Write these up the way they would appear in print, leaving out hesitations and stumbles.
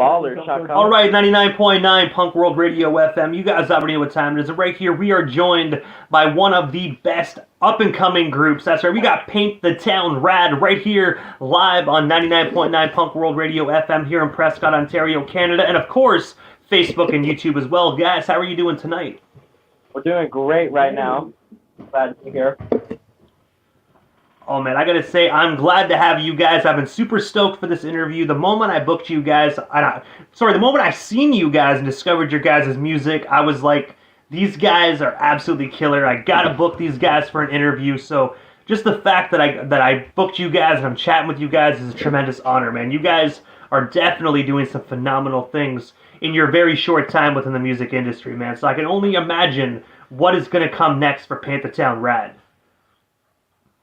Baller, Shaka. All right, 99.9 Punk World Radio FM. You guys already know what time it is. Right here, we are joined by one of the best up-and-coming groups. That's right, we got Paint the Town Rad right here live on 99.9 Punk World Radio FM here in Prescott, Ontario, Canada. And, of course, Facebook and YouTube as well. Guys, how are you doing tonight? We're doing great right now. Glad to be here. Oh, man, I got to say, I'm glad to have you guys. I've been super stoked for this interview. The moment I booked you guys, the moment I seen you guys and discovered your guys' music, I was like, these guys are absolutely killer. I got to book these guys for an interview. So just the fact that I booked you guys and I'm chatting with you guys is a tremendous honor, man. You guys are definitely doing some phenomenal things in your very short time within the music industry, man. So I can only imagine what is going to come next for Paint the Town Rad.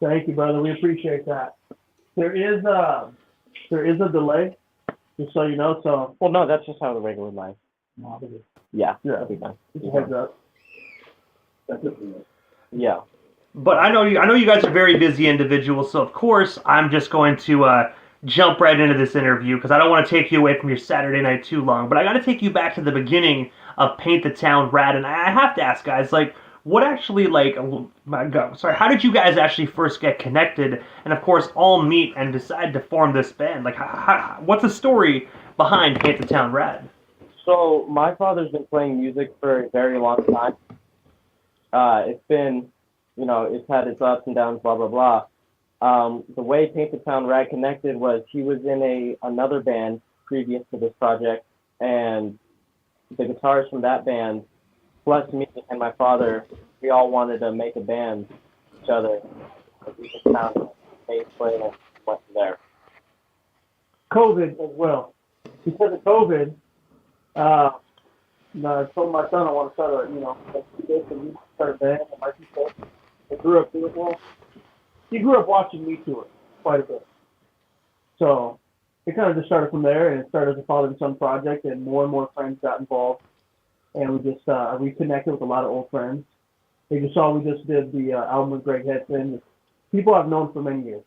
Thank you, brother. We appreciate that. There is a delay, just so you know. So Well, no, that's just how the regular life. Yeah, that'll be fine. just a heads up. That's it for me. Yeah. But I know you guys are very busy individuals, so of course I'm just going to jump right into this interview because I don't want to take you away from your Saturday night too long. But I got to take you back to the beginning of Paint the Town Rad, and I have to ask, guys, like, what actually, like, how did you guys actually first get connected and, of course, all meet and decide to form this band? Like, what's the story behind Paint the Town Rad? So my father's been playing music for a very long time. It's been, it's had its ups and downs, blah, blah, blah. The way Paint the Town Rad connected was he was in another band previous to this project, and the guitarist from that band, plus me and my father, we all wanted to make a band with each other. We just found a bass player and went from there. COVID as well. Because of COVID, I told my son I want to start a band. And like he said, I grew up doing well. He grew up watching me tour quite a bit. So it kind of just started from there, and it started as a father and son project, and more friends got involved. And we just reconnected with a lot of old friends. We just did the album with Greg Hedson. People I've known for many years.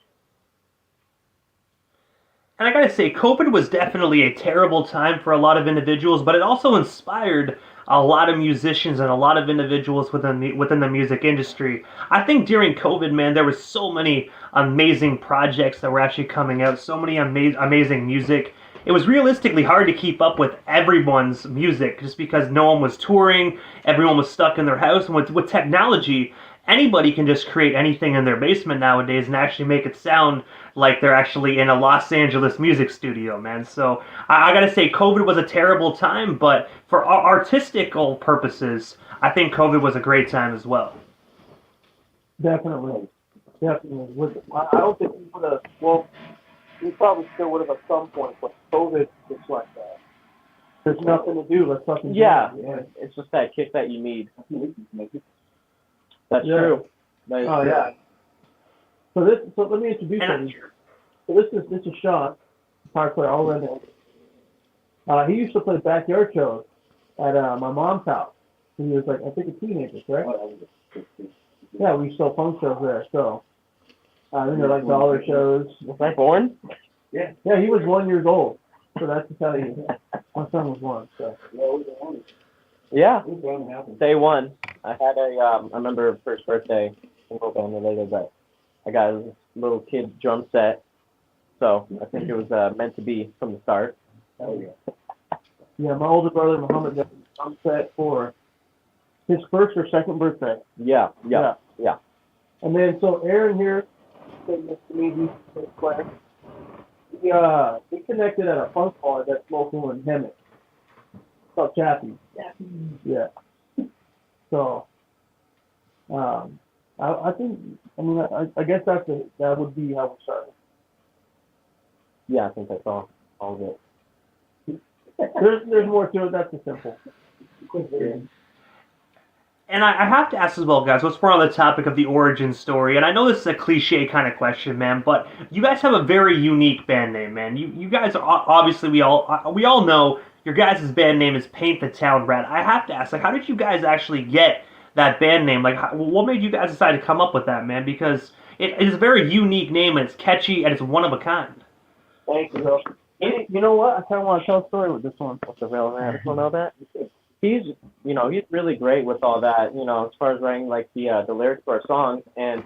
And I gotta say, COVID was definitely a terrible time for a lot of individuals, but it also inspired a lot of musicians and a lot of individuals within the music industry. I think during COVID, man, there was so many amazing projects that were actually coming out, so many amazing music. It was realistically hard to keep up with everyone's music just because no one was touring, everyone was stuck in their house. And with technology, anybody can just create anything in their basement nowadays and actually make it sound like they're actually in a Los Angeles music studio, man. So I gotta say, COVID was a terrible time, but for artistical purposes, I think COVID was a great time as well. Definitely. I don't think we would have, we probably still would have at some point, but COVID, it's like that. There's nothing to do. Let's fucking do it. It's just that kick that you need. That's true. Yeah. So let me introduce you. So this is Sean, guitar player all around. He used to play backyard shows at my mom's house. He was like, I think, a teenager, right? Yeah, we saw punk shows there. So like dollar shows. Was I born? Yeah, he was 1 year old. So that's to tell you, my son was one. So yeah, day one. I had I remember first birthday, single band related, but I got a little kid's drum set. So I think it was meant to be from the start. Yeah, my older brother Muhammad got a drum set for his first or second birthday. Yeah. And then so Aaron here, sitting next to me, he's a bass player. We connected at a funk bar that's local in Hemet. It's called Chappie. Yeah. So, I think, I guess that would be how we started. Yeah, I think that's all of it. There's more to it. That's the simple. And I have to ask as well, guys, let's we're on the topic of the origin story, and I know this is a cliche kind of question, man, but you guys have a very unique band name, man. You guys are, obviously, we all know your guys' band name is Paint the Town Rad. I have to ask, like, how did you guys actually get that band name? Like, what made you guys decide to come up with that, man? Because it is a very unique name, and it's catchy, and it's one of a kind. Thank you, bro. You know what? I kind of want to tell a story with this one. What's the real radical know that? He's he's really great with all that. As far as writing like the lyrics for our songs and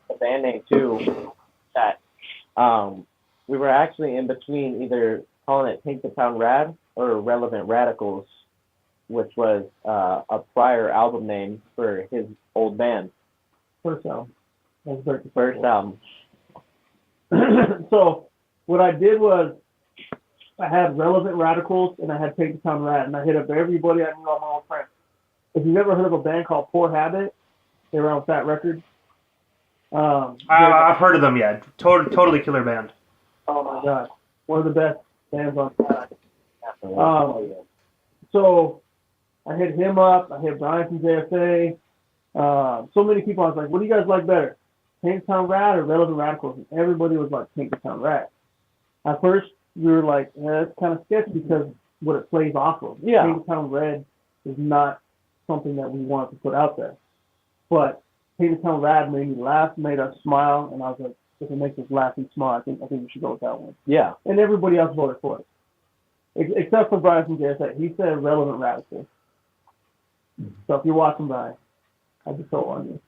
the band name too. That we were actually in between either calling it Take the Town Rad or Relevant Radicals, which was a prior album name for his old band. First album. That was very First album. So what I did was I had Relevant Radicals and I had Take the Town Rad, and I hit up everybody I knew, all my old friends. If you've ever heard of a band called Poor Habit, they were on Fat Records. I've heard of them, yeah. Totally killer band. Oh my god, one of the best bands on Fat. So I hit him up. I hit Brian from JFA. So many people. I was like, "What do you guys like better, Take the Town Rad or Relevant Radicals?" And everybody was like, "Take the Town Rad." At first, we were like, "That's kind of sketchy because what it plays off of. Yeah. Take the Town Red is not something that we wanted to put out there, but Take the Town Rad made me laugh, made us smile, and I was like, if it makes us laugh and smile, I think we should go with that one. Yeah. And everybody else voted for it, except for Brian from JSA. He said Relevant Radical. So if you're watching, Brian, I just told on you.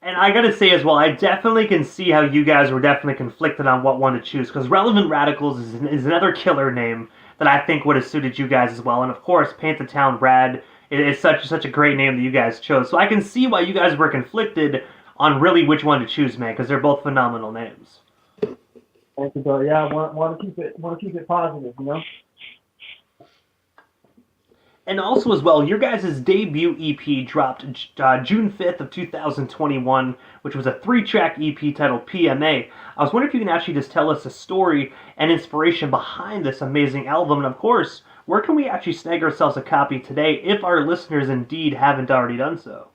And I gotta say as well, I definitely can see how you guys were definitely conflicted on what one to choose, because Relevant Radicals is another killer name that I think would have suited you guys as well. And of course, Paint the Town Rad is such a great name that you guys chose. So I can see why you guys were conflicted on really which one to choose, man, because they're both phenomenal names. Thank you, Bill. Yeah, want to keep it positive, you know. And also as well, your guys' debut EP dropped June 5th of 2021, which was a 3-track EP titled PMA. I was wondering if you can actually just tell us the story and inspiration behind this amazing album, and of course, where can we actually snag ourselves a copy today if our listeners indeed haven't already done so?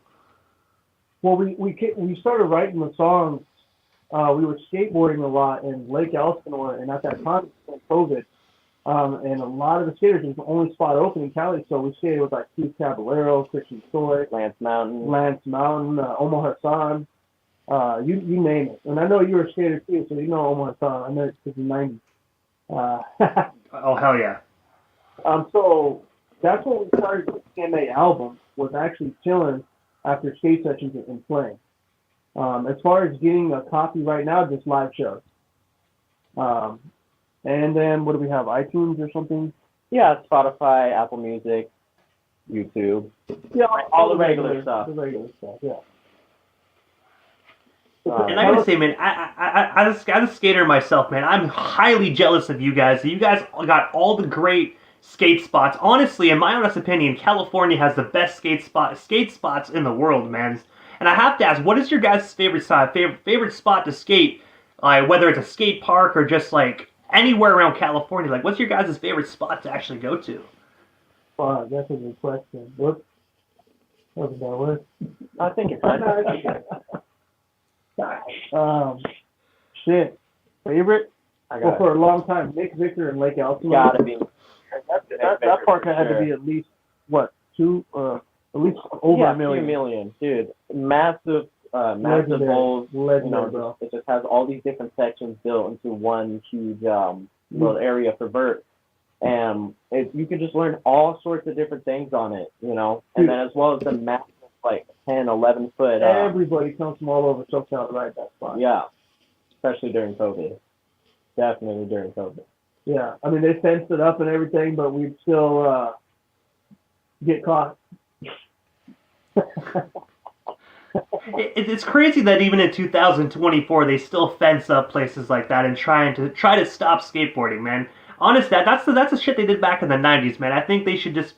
Well, we started writing the songs. We were skateboarding a lot in Lake Elsinore, and at that time, it was COVID. And a lot of the skaters, it was the only spot open in Cali, so we skated with like Keith Caballero, Christian Stoy, Lance Mountain, Omar Hassan, you name it. And I know you were a skater too, so you know Omar Hassan. I know it since the 90s. Oh, hell yeah. So that's when we started the PMA album, was actually chilling after skate sessions and playing. As far as getting a copy right now, just live shows. And then what do we have? iTunes or something? Yeah, Spotify, Apple Music, YouTube. Yeah, all the regular stuff. The regular stuff, yeah. And I gotta say, man, as a skater myself, man, I'm highly jealous of you guys. You guys got all the great skate spots. Honestly, in my honest opinion, California has the best skate spots in the world, man. And I have to ask, what is your guys' favorite spot to skate? Whether it's a skate park or just like anywhere around California, like what's your guys' favorite spot to actually go to? That's a good question. What was that word? I think it's shit. Favorite? well, for a long time, Nick Victor and Lake Elsinore. Gotta be. That park had to be at least what, at least over a million. $2 million, dude. Massive bowls. Legendary, bro. It just has all these different sections built into one huge little area for vert. And you can just learn all sorts of different things on it, And then as well as the massive, like 10, 11 foot. Everybody comes from all over SoCal to ride that spot. Yeah, especially during COVID. Definitely during COVID. Yeah, I mean, they fenced it up and everything, but we'd still get caught. It's crazy that even in 2024 they still fence up places like that and try to stop skateboarding, man. Honest, that's the shit they did back in the 90s, man. I think they should just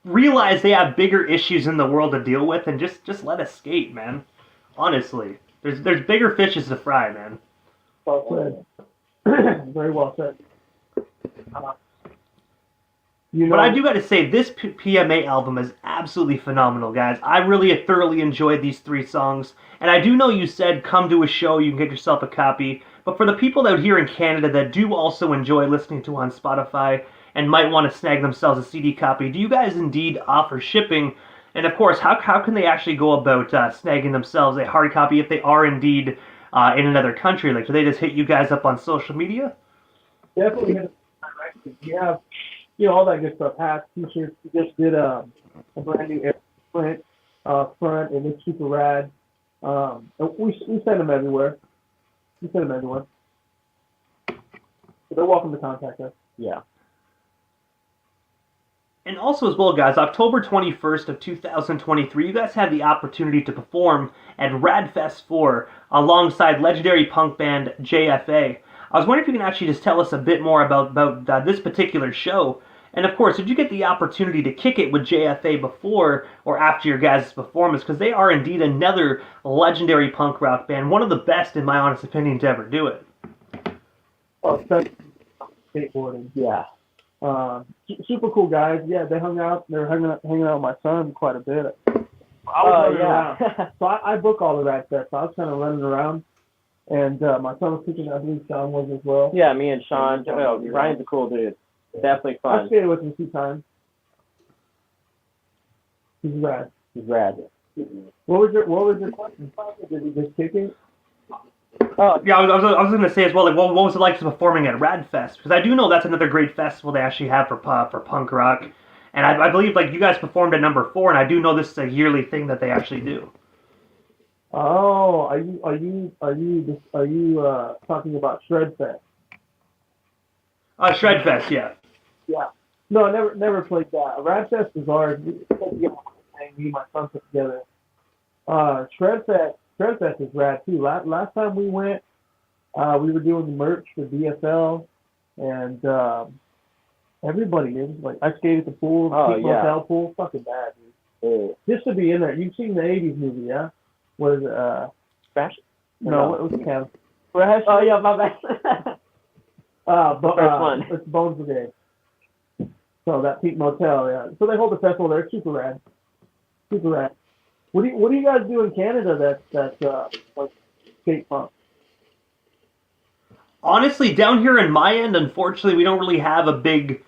realize they have bigger issues in the world to deal with and just let us skate, man. Honestly, there's bigger fishes to fry, man. Well said. Very well said. But I do got to say, this PMA album is absolutely phenomenal, guys. I really thoroughly enjoyed these 3 songs. And I do know you said come to a show, you can get yourself a copy. But for the people out here in Canada that do also enjoy listening to on Spotify and might want to snag themselves a CD copy, do you guys indeed offer shipping? And of course, how can they actually go about snagging themselves a hard copy if they are indeed in another country? Like, do they just hit you guys up on social media? definitely hit a direction. We have, all that good stuff. Hats, t-shirts. We just did a brand new Air print front, and it's super rad. And we send them everywhere. We send them everywhere. So they're welcome to contact us. Yeah. And also as well, guys, October 21st of 2023, you guys had the opportunity to perform at Radfest 4 alongside legendary punk band JFA. I was wondering if you can actually just tell us a bit more about this particular show. And of course, did you get the opportunity to kick it with JFA before or after your guys' performance? Because they are indeed another legendary punk rock band, one of the best, in my honest opinion, to ever do it. Oh, especially skateboarding. Yeah. Super cool guys. Yeah, they hung out. They were hanging out with my son quite a bit. I was running around. So I book all of that stuff. So I was kind of running around, and my son was teaching. I believe Sean was as well. Yeah, me and Sean. Ryan's a cool dude. Definitely I fun. skated with him 2 times. He's rad. He's rad. What was your question? Did he just kick it? Oh yeah, I was going to say as well, like, what was it like performing at Radfest? Because I do know that's another great festival they actually have for punk rock, and I believe like you guys performed at number 4, and I do know this is a yearly thing that they actually do. Oh, are you talking about Shredfest? Shredfest, yeah. Yeah. No, I never played that. Radfest is ours. Me and my son put together. Shredfest is rad too. Last time we went, we were doing the merch for DSL, and everybody is like, I skated at the pool, hotel pool, fucking bad, dude. Just to be in there. You've seen the '80s movie, yeah? Was Crash? No, it was Cavs. Crash? Oh yeah, my bad. It's Bones Brigade. So that Peak Motel, yeah. So they hold the festival there. It's super rad. Super rad. What do you guys do in Canada that's like skate punk? Honestly, down here in my end, unfortunately, we don't really have a big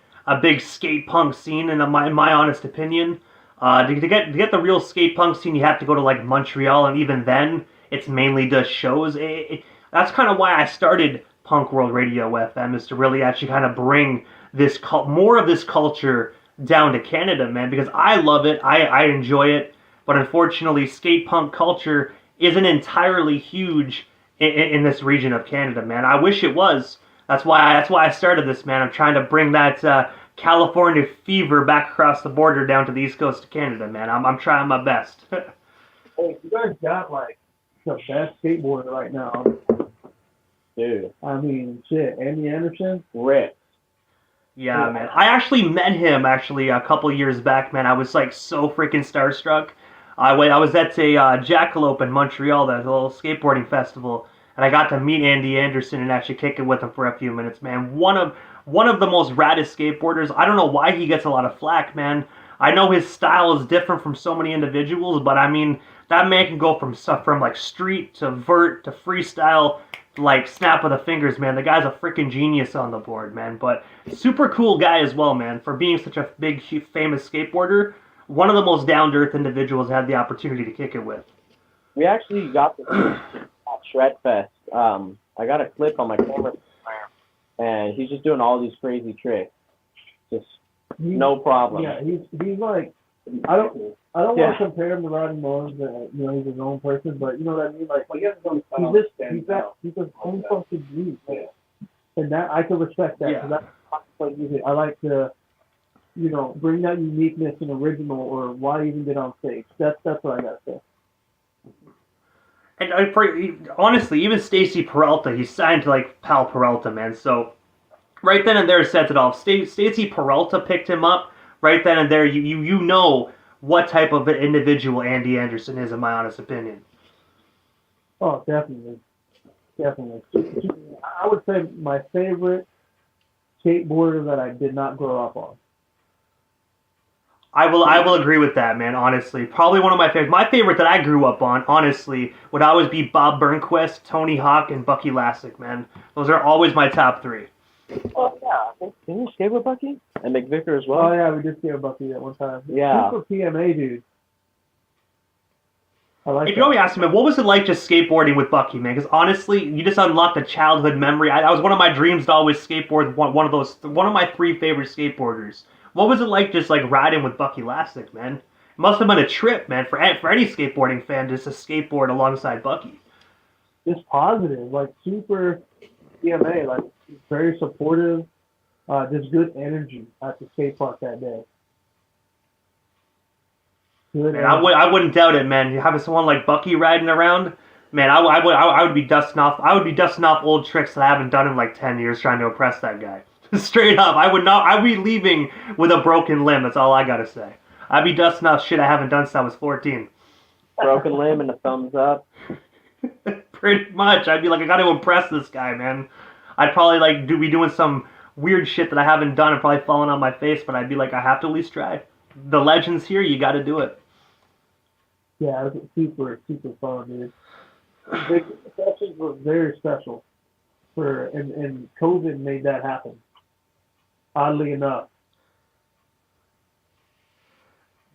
skate punk scene. In my honest opinion, to get the real skate punk scene, you have to go to like Montreal, and even then, it's mainly just shows. That's kind of why I started Punk World Radio FM, is to really actually kind of bring this more of this culture down to Canada, man. Because I love it, I enjoy it. But unfortunately, skate punk culture isn't entirely huge in this region of Canada, man. I wish it was. That's why I started this, man. I'm trying to bring that California fever back across the border down to the east coast of Canada, man. I'm trying my best. Hey, you guys got like the best skateboarder right now. Dude. I mean, shit. Andy Anderson? Rip. Yeah, man. I actually met him a couple years back, man. I was like so freaking starstruck. I was at a Jackalope in Montreal, that little skateboarding festival, and I got to meet Andy Anderson and actually kick it with him for a few minutes, man. One of the most raddest skateboarders. I don't know why he gets a lot of flack, man. I know his style is different from so many individuals, but I mean, that man can go from like street to vert to freestyle, like snap of the fingers, man. The guy's a freaking genius on the board, man. But super cool guy as well, man. For being such a big, famous skateboarder, one of the most down-to-earth individuals I had the opportunity to kick it with. We actually got the at Shredfest. I got a clip on my camera, and he's just doing all these crazy tricks. Just no problem. Yeah, he's like, I don't want to compare him to Rodney Mullins. He's his own person, but you know what I mean. Like, he's his own fucking dude, man. And that I can respect that. Yeah. That's like music. I like to, bring that uniqueness and original, or why even get on stage. That's what I gotta say. And honestly, even Stacy Peralta, he's signed to like Pal Peralta, man. So right then and there, it sets it off. Stacy Peralta picked him up. Right then and there, you know what type of an individual Andy Anderson is, in my honest opinion. Oh, definitely. I would say my favorite skateboarder that I did not grow up on. I will agree with that, man, honestly. Probably one of my favorites. My favorite that I grew up on, honestly, would always be Bob Burnquist, Tony Hawk, and Bucky Lasek, man. Those are always my top 3. Oh, yeah. Didn't you skate with Bucky? And McVicker as well? Oh, yeah, we did skate with Bucky at one time. Yeah. Super PMA, dude. I like If you only ask me, man, what was it like just skateboarding with Bucky, man? Because honestly, you just unlocked a childhood memory. I was one of my dreams to always skateboard with one of my 3 favorite skateboarders. What was it like just like riding with Bucky Lastic, man? It must have been a trip, man, for any skateboarding fan just to skateboard alongside Bucky. Just positive, like super EMA, like very supportive, just good energy at the skate park that day. Good Man, energy. I wouldn't doubt it, man. You having someone like Bucky riding around, man, I would be dusting off old tricks that I haven't done in like 10 years trying to impress that guy. Straight up, I'd be leaving with a broken limb. That's all I gotta say. I'd be dusting off shit I haven't done since I was 14. Broken limb and a thumbs up. Pretty much, I'd be like, I gotta impress this guy, man. I'd probably like be doing some weird shit that I haven't done and probably falling on my face, but I'd be like, I have to at least try. The legend's here, you gotta do it. Yeah, it was super, super fun, dude. The sessions were very special and COVID made that happen. Oddly enough.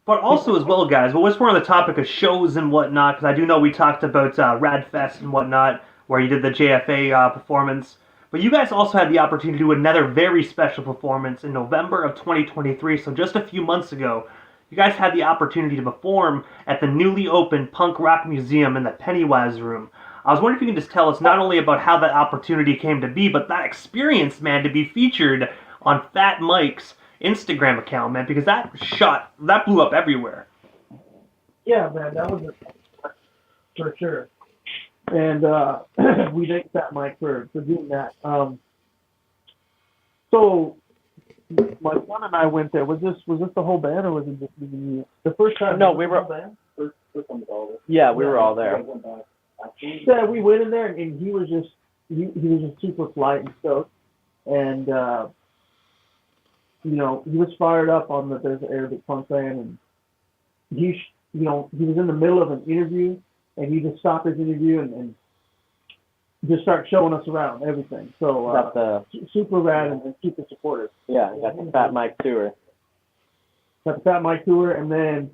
But also as well, guys, well, we're on the topic of shows and whatnot, because I do know we talked about Radfest and whatnot, where you did the JFA performance. But you guys also had the opportunity to do another very special performance in November of 2023, so just a few months ago. You guys had the opportunity to perform at the newly opened Punk Rock Museum in the Pennywise Room. I was wondering if you can just tell us not only about how that opportunity came to be, but that experience, man, to be featured on Fat Mike's Instagram account, man, because that blew up everywhere. Yeah, man, that was for sure. And we thank Fat Mike for doing that. So my son and I went there. Was this the whole band or was it just the first time? No, we were. First Yeah, we were all there. Yeah, we went in there and he was just super polite and stoked, and he was fired up on that there's an Arabic punk band, and he was in the middle of an interview and he just stopped his interview and just started showing us around everything. So Got the super rad and super supportive. yeah, got the Fat Mike tour. Got the Fat Mike tour, and then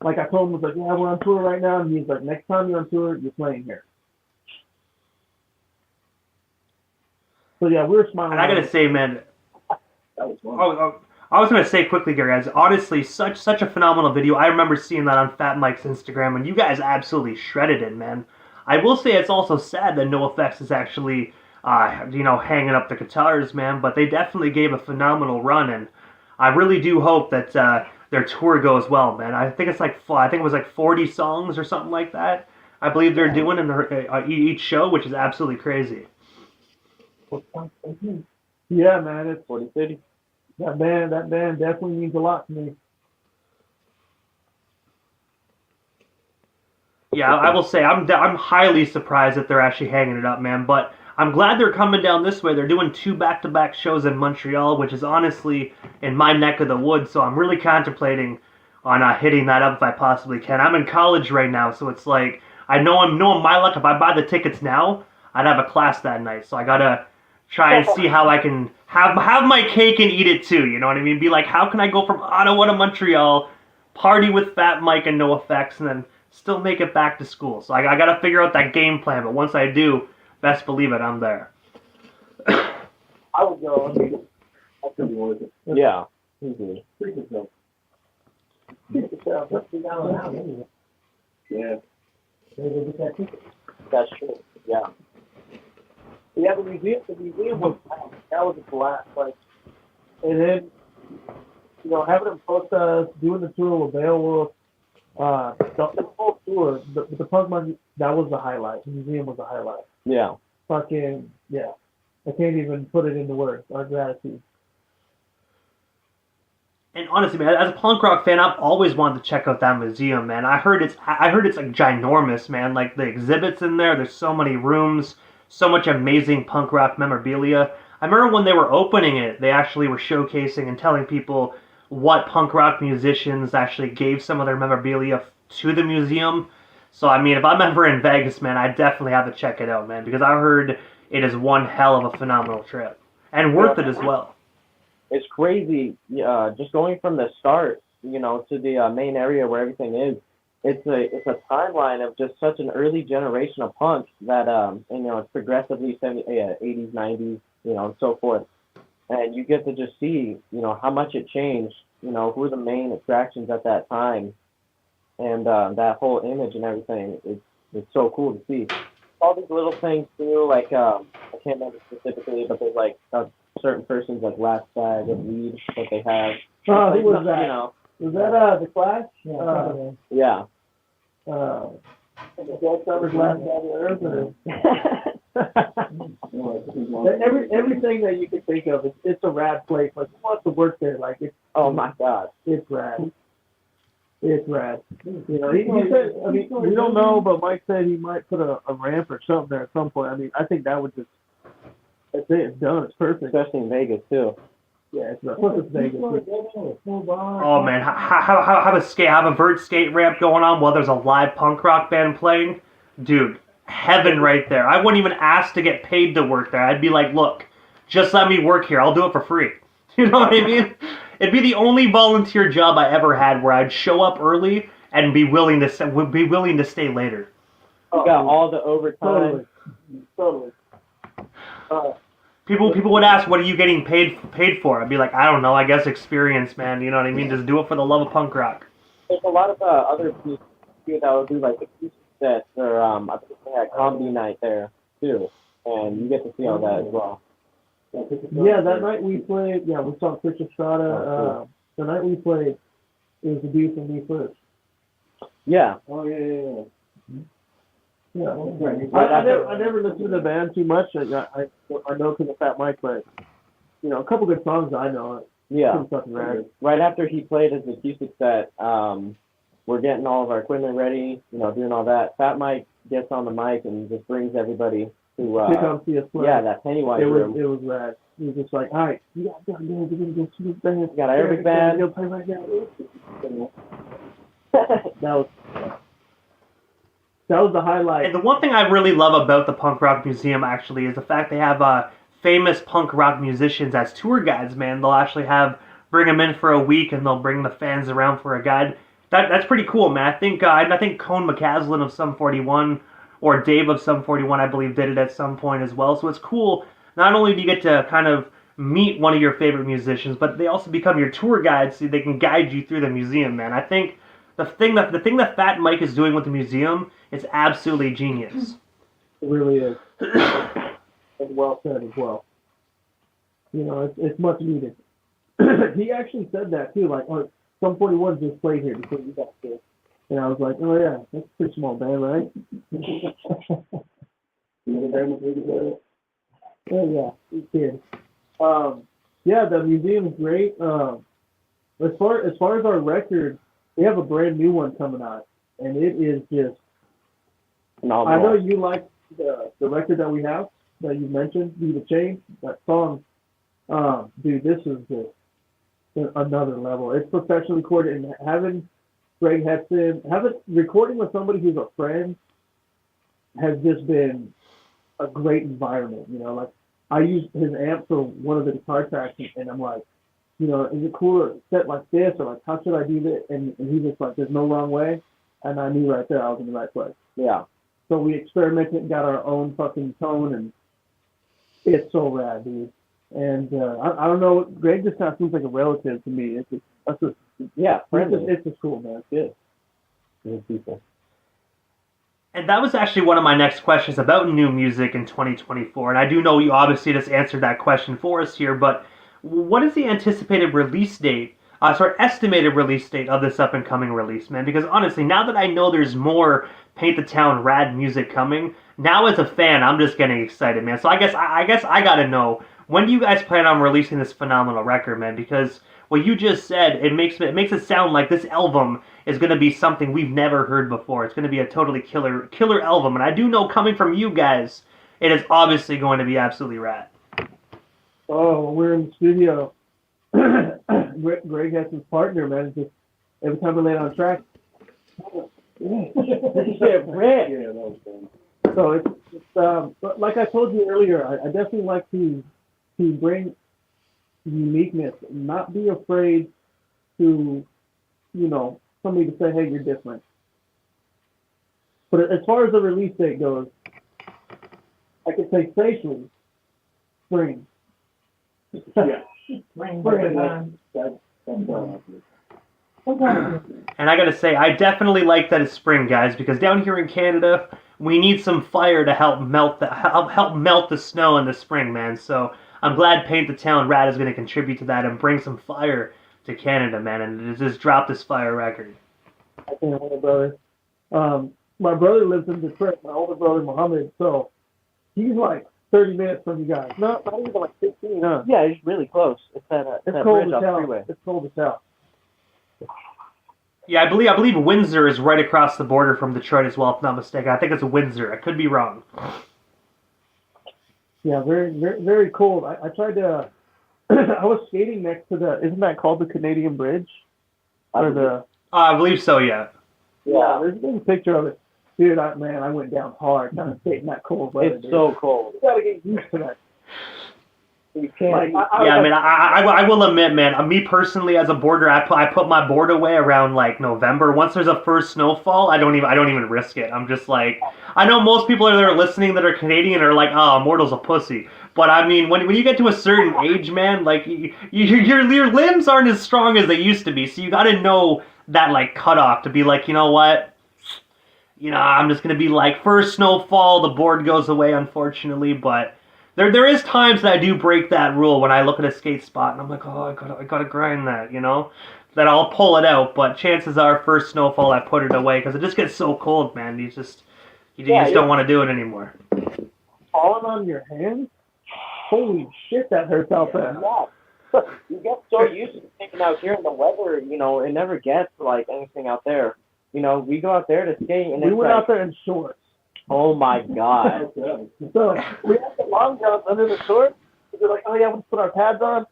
like I told him, I was like, yeah, we're on tour right now, and he's like, next time you're on tour, you're playing here. So yeah, we were smiling. And I gotta say, man, that was fun. I was gonna say quickly, Gary, guys, honestly, such a phenomenal video. I remember seeing that on Fat Mike's Instagram, and you guys absolutely shredded it, man. I will say it's also sad that NoFX is actually, hanging up the guitars, man. But they definitely gave a phenomenal run, and I really do hope that their tour goes well, man. I think it was like 40 songs or something like that. I believe they're doing in each show, which is absolutely crazy. Yeah, man, it's 40 City. that band definitely means a lot to me. Yeah, I will say I'm highly surprised that they're actually hanging it up, man. But I'm glad they're coming down this way. They're doing 2 back-to-back shows in Montreal, which is honestly in my neck of the woods. So I'm really contemplating on hitting that up if I possibly can. I'm in college right now, so it's like I know I'm my luck. If I buy the tickets now, I'd have a class that night. So I gotta try and see how I can have my cake and eat it too. You know what I mean? Be like, how can I go from Ottawa to Montreal, party with Fat Mike and NoFX, and then still make it back to school? So I got to figure out that game plan, but once I do, best believe it, I'm there. I would go. I mean, I could be worth it. Yeah, easily. Yeah. That's true. Yeah. Yeah, the museum was that was a blast. Like, and then having them post us doing the tour with Beowulf, the whole tour, the punk money, that was the highlight. The museum was the highlight. Yeah. Fucking yeah, I can't even put it into words. Our gratitude. And honestly, man, as a punk rock fan, I've always wanted to check out that museum, man. I heard it's like ginormous, man. Like the exhibits in there, there's so many rooms, so much amazing punk rock memorabilia. I remember when they were opening it, they actually were showcasing and telling people what punk rock musicians actually gave some of their memorabilia to the museum. So, I mean, if I'm ever in Vegas, man, I definitely have to check it out, man, because I heard it is one hell of a phenomenal trip. And worth it as well. It's crazy, just going from the start, to the main area where everything is. it's a timeline of just such an early generation of punk that and, you know, it's progressively 80s, 90s, you know, and so forth. And you get to just see, you know, how much it changed, you know, who were the main attractions at that time, and that whole image and everything. It's so cool to see. All these little things too, like I can't remember specifically, but there's like a certain person's like last bag of weed that they have. Oh, Like, who was you that? know, Was that the Clash? yeah. Jack Summer's last bag of earth, or everything that you can think of, it's a rad place. Like, who wants to work there? Like, Oh my God. it's rad. It's rad. You know, he said, I mean, we don't know, but Mike said he might put a ramp or something there at some point. I mean, I think that would just, that's it, it's done, it's perfect. Especially in Vegas too. Yeah, plus it's Vegas. Oh man, have a vert skate ramp going on while there's a live punk rock band playing, dude. Heaven right there. I wouldn't even ask to get paid to work there. I'd be like, look, just let me work here. I'll do it for free. You know what I mean? It'd be the only volunteer job I ever had where I'd show up early and be willing to stay later. You got all the overtime. Totally. People would ask, what are you getting paid for? I'd be like, I don't know. I guess experience, man. You know what I mean? Just do it for the love of punk rock. There's a lot of other people too that would do like acoustic sets, or I think they had comedy night there too, and you get to see all that as well. Yeah, that night we played. Yeah, we saw Chris Estrada. The night we played, it was the dude from Me First. Yeah. Oh yeah. I never listened to the band too much. I know because of Fat Mike, but you know, a couple good songs I know. Yeah. Right. Right after he played his acoustic set, we're getting all of our equipment ready, you know, doing all that. Fat Mike gets on the mic and just brings everybody to come see us play. Yeah, that Pennywise room. It was rad. He was just like, all right, you guys got to go. We're gonna go see this band. We got an Arabic band. Go play right now. That was the highlight. And the one thing I really love about the Punk Rock Museum actually is the fact they have famous punk rock musicians as tour guides. Man, they'll actually bring them in for a week and they'll bring the fans around for a guide. That's pretty cool, man. I think Cone McCaslin of Sum 41 or Dave of Sum 41, I believe, did it at some point as well. So it's cool. Not only do you get to kind of meet one of your favorite musicians, but they also become your tour guides so they can guide you through the museum, man. I think the thing that Fat Mike is doing with the museum is absolutely genius. It really is. And well said as well. You know, it's much needed. He actually said that too, like, oh, Sum 41 just played here before you got here. And I was like, oh yeah, that's a pretty small band, right? Oh yeah, you kid. Yeah, the museum's great. As far as our record, we have a brand new one coming out, and it is just. No, I know you like the record that we have that you mentioned, "Be the Change." That song, dude, this is just another level. It's professionally recorded, and having Greg Hudson, recording with somebody who's a friend, has just been a great environment. You know, like I use his amp for one of the guitar tracks, and I'm like, you know, is it cool to set like this, or like how should I do this? And he's just like, there's no wrong way, and I knew right there I was in the right place. Yeah. So we experimented and got our own fucking tone, and it's so rad, dude. And I don't know, Greg just kind of seems like a relative to me. It's just cool, man. It's Good people. And that was actually one of my next questions about new music in 2024. And I do know you obviously just answered that question for us here, but what is the anticipated release date, estimated release date of this up and coming release, man? Because honestly, now that I know there's more Paint the Town rad music coming, now as a fan, I'm just getting excited, man. So I guess I gotta know, when do you guys plan on releasing this phenomenal record, man? Because what you just said, it makes it sound like this album is going to be something we've never heard before. It's going to be a totally killer album, and I do know coming from you guys, it is obviously going to be absolutely rad. Oh, we're in the studio. Greg has his partner, man. It's just every time we lay it on track. So it's but like I told you earlier, I definitely like to bring uniqueness, not be afraid to, you know, somebody to say, hey, you're different. But as far as the release date goes, I could say safely spring. Yeah. Spring. And I gotta say, I definitely like that it's spring, guys, because down here in Canada, we need some fire to help melt the snow in the spring, man. So I'm glad Paint the Town Rad is gonna contribute to that and bring some fire to Canada, man, and just drop this fire record. I can't wait, brother. My brother lives in Detroit, my older brother Muhammad, so he's like 30 minutes from you guys. Not even like 15, huh? Yeah, it's really close. It's that It's that cold bridge as off hell. freeway. It's cold as hell. Yeah, I believe Windsor is right across the border from Detroit as well, if not mistaken. I think it's Windsor. I could be wrong. Yeah, very, very, very cold. I tried to. I was skating next to the. Isn't that called the Canadian Bridge? Or the. I believe so, yeah. Yeah, there's a picture of it. Dude, I went down hard trying to skate in that cold weather. It's dude. so cold. You gotta get used to that. You can't. I will admit, man, me personally as a boarder, I put my board away around like November. Once there's a first snowfall, I don't even risk it. I'm just like, I know most people that are listening that are Canadian are like, oh, Mortal's a pussy. But I mean, when you get to a certain age, man, like your limbs aren't as strong as they used to be. So you got to know that like cutoff to be like, you know what? You know, I'm just gonna be like, first snowfall, the board goes away, unfortunately, but. There is times that I do break that rule when I look at a skate spot and I'm like, oh, I gotta grind that, you know? That I'll pull it out, but chances are first snowfall I put it away because it just gets so cold, man. You just don't want to do it anymore. Falling on your hands? Holy shit, that hurts out there. Yeah. You get so used to thinking out here in the weather, you know, it never gets like anything out there. You know, we go out there to skate and We it's went like, out there in shorts. oh my god. So we had the long johns under the shorts. They're like, oh yeah, we'll put our pads on.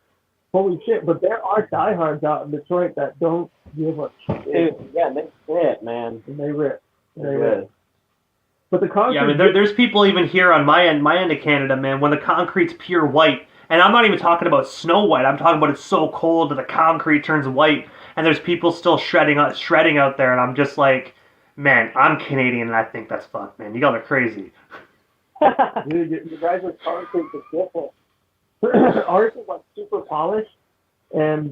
Holy shit! But there are diehards out in Detroit that don't give a shit. Dude, yeah, they fit, man. And they rip. They They rip. rip. But the concrete. Yeah, I mean, there's people even here on my end of Canada, man, when the concrete's pure white, and I'm not even talking about snow white, I'm talking about it's so cold that the concrete turns white, and there's people still shredding out there, and I'm just like, man, I'm Canadian, and I think that's fucked, man. You guys are crazy. Dude, you guys are concrete is different. Ours is like super polished, and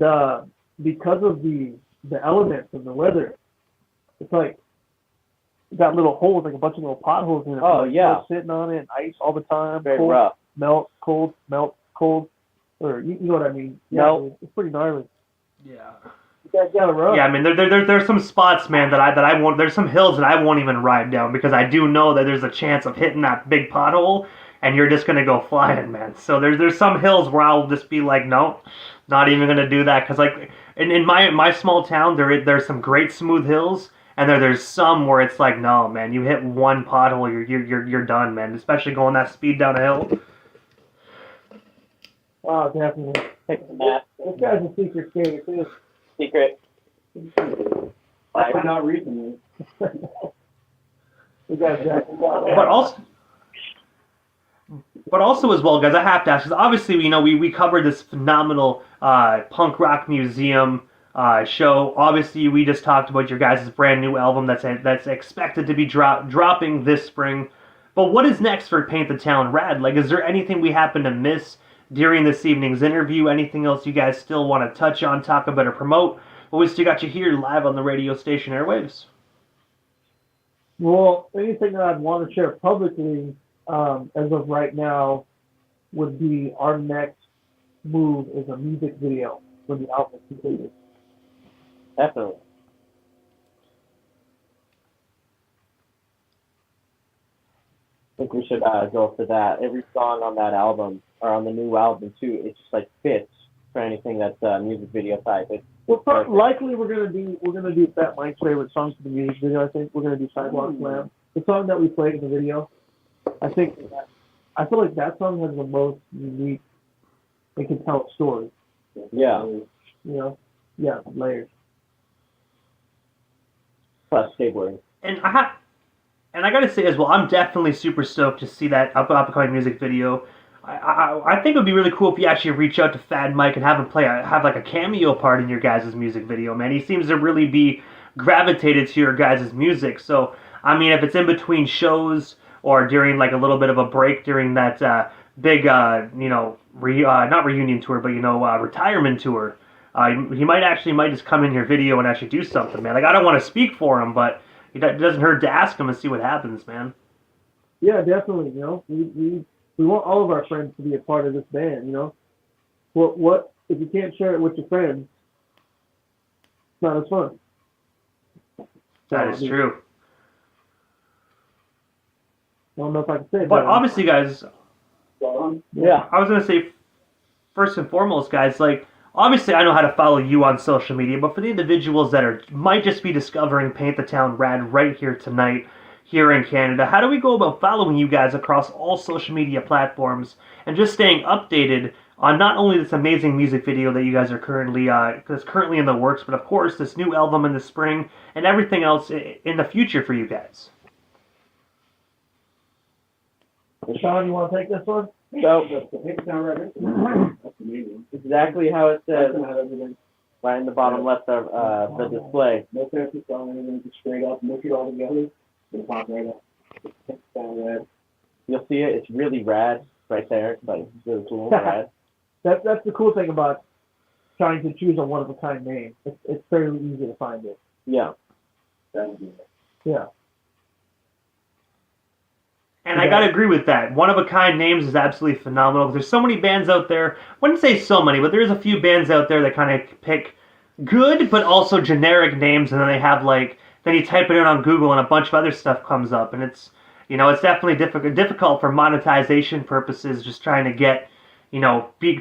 because of the elements of the weather, it's like you got little holes, like a bunch of little potholes in it. Oh, like, yeah. sitting on it, and ice all the time. Very cold, rough. Melt, cold, melt, cold. Or you know what I mean? Yeah, Melt. it's pretty gnarly. Yeah. You guys gotta run. Yeah, I mean, there's some spots, man, that I won't. There's some hills that I won't even ride down because I do know that there's a chance of hitting that big pothole, and you're just gonna go flying, man. So there's some hills where I'll just be like, no, not even gonna do that, because like in my small town, there's some great smooth hills, and there's some where it's like, no, man, you hit one pothole, you're done, man. Especially going that speed down a hill. Oh, definitely. Take the mask. This guy's a secret skater too. Secret. Not recently. We got Jack. But also as well, guys, I have to ask, because obviously, you know, we covered this phenomenal punk rock museum show. Obviously, we just talked about your guys' brand new album that's expected to be dropping this spring. But what is next for Paint the Town Rad? Like, is there anything we happen to miss during this evening's interview? Anything else you guys still want to touch on, talk about, or promote? But we still got you here live on the radio station airwaves. Well, anything that I'd want to share publicly, as of right now, would be our next move is a music video when the album is completed. Definitely. I think we should go for that. Every song on that album, or on the new album too, it just like fits for anything that's music video type. Well, likely we're gonna do Fat Mike's favorite song for the music video. I think we're gonna do Sidewalk Slam, the song that we played in the video. I feel like that song has the most unique. It can tell a story. Yeah. You know, yeah, layers. Plus skateboarding. And I gotta say as well, I'm definitely super stoked to see that upcoming music video. I think it would be really cool if you actually reach out to Fat Mike and have him have like a cameo part in your guys' music video, man. He seems to really be gravitated to your guys' music, so I mean, if it's in between shows or during like a little bit of a break during that big, not reunion tour, but retirement tour, he might just come in your video and actually do something, man. Like I don't want to speak for him, but it doesn't hurt to ask him and see what happens, man. Yeah, definitely. We want all of our friends to be a part of this band. What if you can't share it with your friends? It's not as fun. That is true. I don't know if I can say it. But obviously, guys, yeah. I was going to say, first and foremost, guys, like, obviously I know how to follow you on social media, but for the individuals that might just be discovering Paint the Town Rad right here tonight, here in Canada, how do we go about following you guys across all social media platforms and just staying updated on not only this amazing music video that you guys are currently in the works, but of course this new album in the spring and everything else in the future for you guys? Sean, you want to take this one? So, exactly how it says right in the bottom left of the display. No fancy song, anything, just straight up, mix it all together, it'll pop right up. You'll see it. It's really rad right there. Like, it's really cool, rad. That's the cool thing about trying to choose a one-of-a-kind name. It's fairly easy to find it. Yeah. Yeah. And I gotta agree with that. One-of-a-kind names is absolutely phenomenal. There's so many bands out there. I wouldn't say so many, but there's a few bands out there that kind of pick good but also generic names, and then they have then you type it in on Google and a bunch of other stuff comes up, and it's definitely difficult for monetization purposes, just trying to get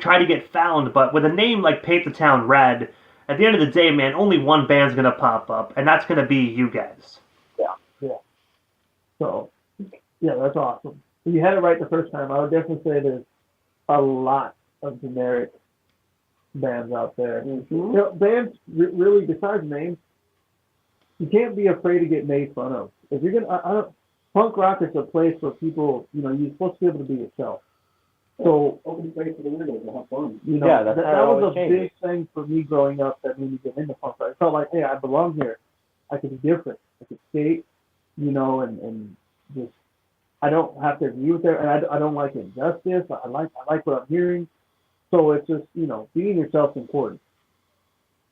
try to get found. But with a name like Paint the Town Red, at the end of the day, man, only one band's gonna pop up, and that's gonna be you guys. Yeah. So, yeah, that's awesome. If you had it right the first time, I would definitely say there's a lot of generic bands out there. Mm-hmm. Bands really, besides names, you can't be afraid to get made fun of. If you're gonna, punk rock is a place where people, you're supposed to be able to be yourself. So Open space for the weirdos to have fun. that was a big thing for me growing up that made me get into punk rock. I felt like, hey, I belong here. I could be different. I could skate, and just. I don't have to agree with it, and I don't like injustice. I like what I'm hearing. So it's just, being yourself is important.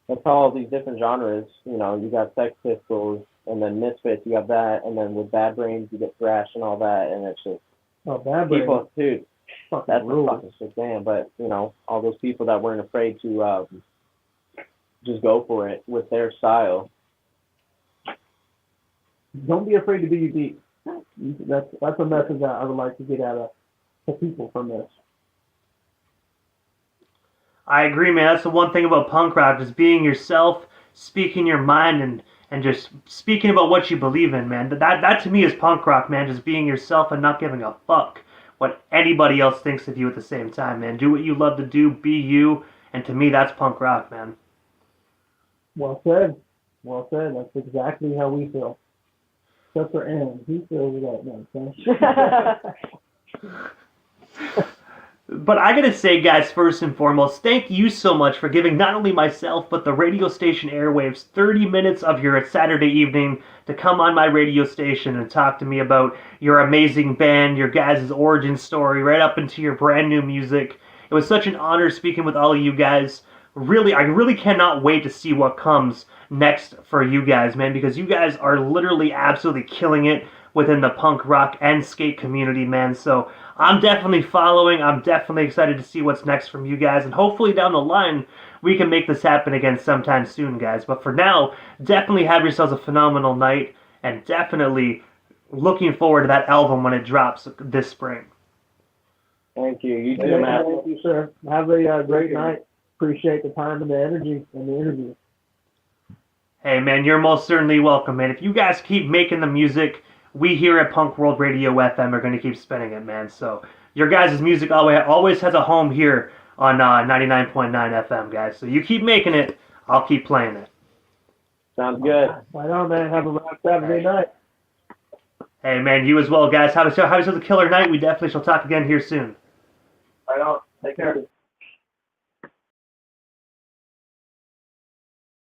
That's all these different genres. You got Sex Pistols, and then Misfits, you got that, and then with Bad Brains, you get thrash and all that, and it's just Bad Brains. People, dude, that's rules. a fucking shit damn. But all those people that weren't afraid to just go for it with their style. Don't be afraid to be unique. That's a message that I would like to get out of people from this. I agree, man. That's the one thing about punk rock, just being yourself, speaking your mind, and just speaking about what you believe in, man. That to me is punk rock, man. Just being yourself and not giving a fuck what anybody else thinks of you at the same time, man. Do what you love to do, be you, and to me, that's punk rock, man. Well said. Well said. That's exactly how we feel. Except for Aaron. He feels that nonsense. But I gotta say, guys, first and foremost, thank you so much for giving not only myself, but the radio station airwaves 30 minutes of your Saturday evening to come on my radio station and talk to me about your amazing band, your guys' origin story, right up into your brand new music. It was such an honor speaking with all of you guys. Really, I really cannot wait to see what comes next for you guys, man, because you guys are literally absolutely killing it within the punk rock and skate community, man. So I'm definitely following. I'm definitely excited to see what's next from you guys, and hopefully down the line we can make this happen again sometime soon, guys. But for now, definitely have yourselves a phenomenal night, and definitely looking forward to that album when it drops this spring. Thank you. You too, man. Thank you, sir. Have a great night. Appreciate the time and the energy and the interview. Hey, man, you're most certainly welcome, man. If you guys keep making the music, we here at Punk World Radio FM are going to keep spinning it, man. So your guys' music always has a home here on 99.9 FM, guys. So you keep making it, I'll keep playing it. Sounds good. Right on, man. Have a rough Saturday night. Hey, man, you as well, guys. Have yourself a killer night. We definitely shall talk again here soon. Right on. Take care.